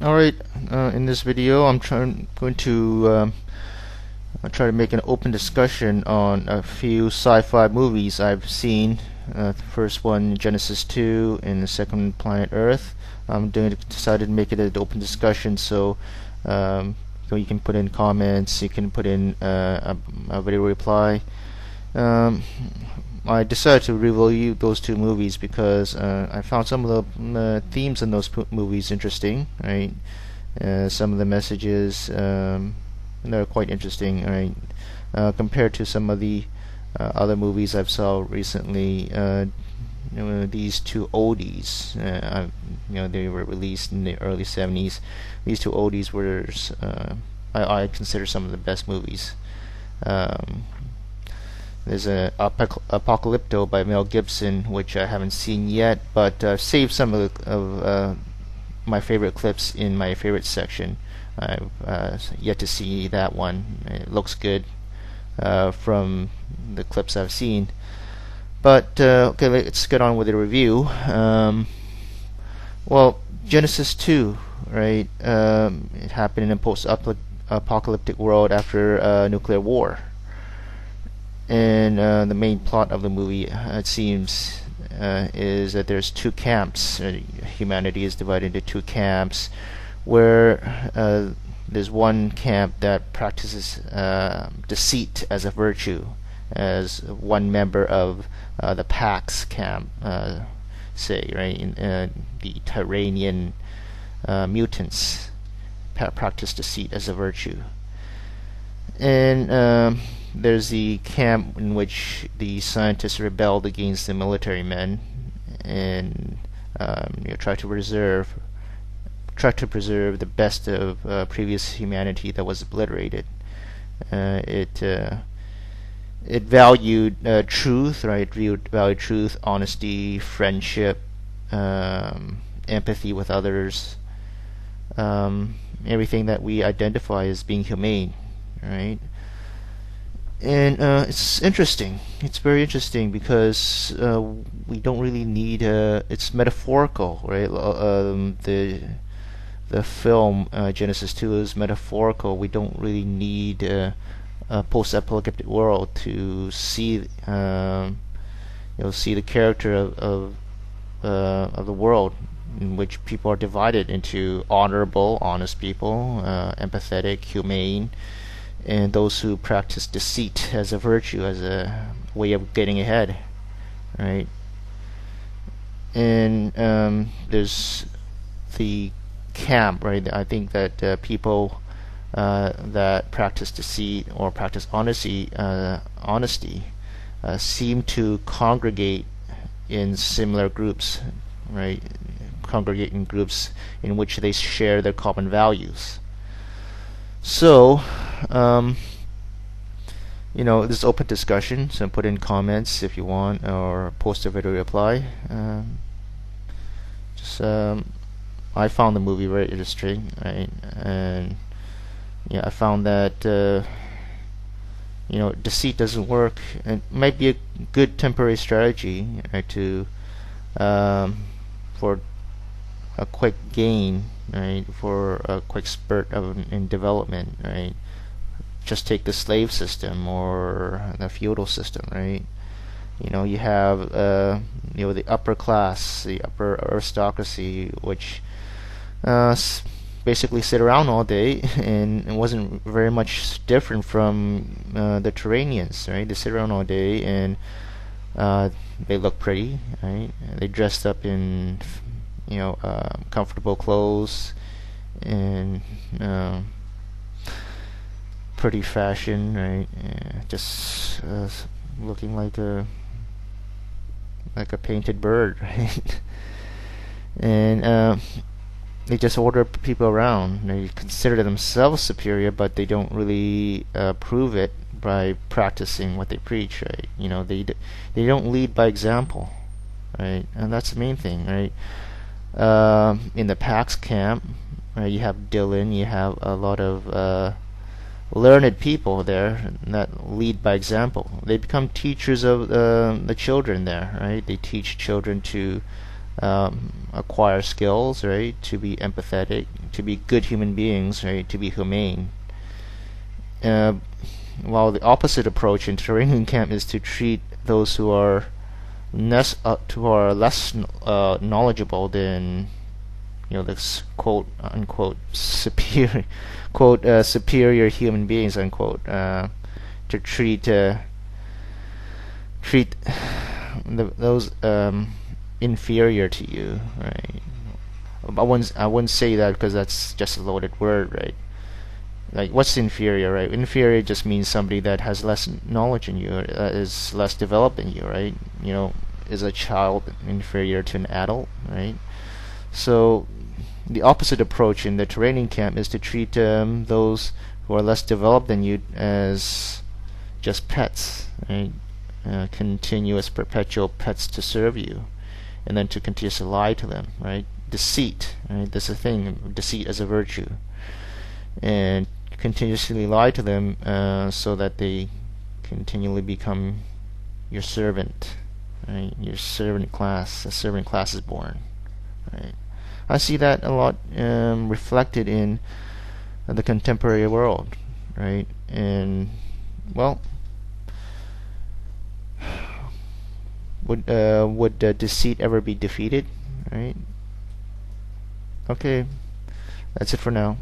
Alright, in this video going to try to make an open discussion on a few sci-fi movies I've seen. The first one, Genesis 2, and the second, Planet Earth. Decided to make it an open discussion, so you can put in comments, you can put in a video reply. I decided to review those two movies because I found some of the themes in those movies interesting, right? Some of the messages, they're quite interesting, right? Compared to some of the other movies I've saw recently. These two oldies, they were released in the early 70s. These two oldies were, I consider, some of the best movies. There's a Apocalypto by Mel Gibson, which I haven't seen yet, but saved some of my favorite clips in my favorite section. I've yet to see that one. It looks good from the clips I've seen. But okay, let's get on with the review. Well, Genesis 2, right? It happened in a post-apocalyptic world after nuclear war. And the main plot of the movie, it seems, is that there's two camps. Humanity is divided into two camps, where there's one camp that practices deceit as a virtue, as one member of the Pax camp, say, right? The Tyranian mutants practice deceit as a virtue. And there's the camp in which the scientists rebelled against the military men and try to preserve the best of previous humanity that was obliterated. It valued truth, right? It valued truth, honesty, friendship, empathy with others, everything that we identify as being humane, right? And it's interesting. It's very interesting because we don't really need. It's metaphorical, right? The film Genesis 2 is metaphorical. We don't really need a post-apocalyptic world to see see the character of the world, in which people are divided into honorable, honest people, empathetic, humane, and those who practice deceit as a virtue, as a way of getting ahead, right? And there's the camp, right? I think that people that practice deceit or practice honesty seem to congregate in similar groups, right? Congregate in groups in which they share their common values. So, this open discussion, so put in comments if you want, or post a video reply. I found the movie very interesting, right? And I found that deceit doesn't work, and it might be a good temporary strategy, right, to for a quick gain, right, for a quick spurt in development, right? Just take the slave system or the feudal system, right? You have the upper class, the upper aristocracy, which basically sit around all day, and it wasn't very much different from the Turanians, right? They sit around all day and they look pretty, right? They dressed up in comfortable clothes and pretty fashion, right? Just looking like a painted bird, right? And they just order people around. They consider themselves superior, but they don't really prove it by practicing what they preach, right? They don't lead by example, right? And that's the main thing, right? In the Pax camp, you have Dylan, you have a lot of learned people there that lead by example. They become teachers of the children there, right? They teach children to acquire skills, right? To be empathetic, to be good human beings, right? To be humane. Uh, while the opposite approach in training camp is to treat those who are less knowledgeable than this quote unquote superior superior human beings unquote, to treat those inferior to you, right? I wouldn't say that because that's just a loaded word, right? Like, what's inferior, right? Inferior just means somebody that has less knowledge than you, is less developed than you, right? Is a child inferior to an adult, right? So the opposite approach in the training camp is to treat those who are less developed than you as just pets, right? Continuous, perpetual pets to serve you, and then to continuously lie to them, right? Deceit, right? That's a thing. Deceit as a virtue, and continuously lie to them so that they continually become your servant, right? Your servant class. A servant class is born, right? I see that a lot reflected in the contemporary world, right? And well, would deceit ever be defeated, right? Okay, that's it for now.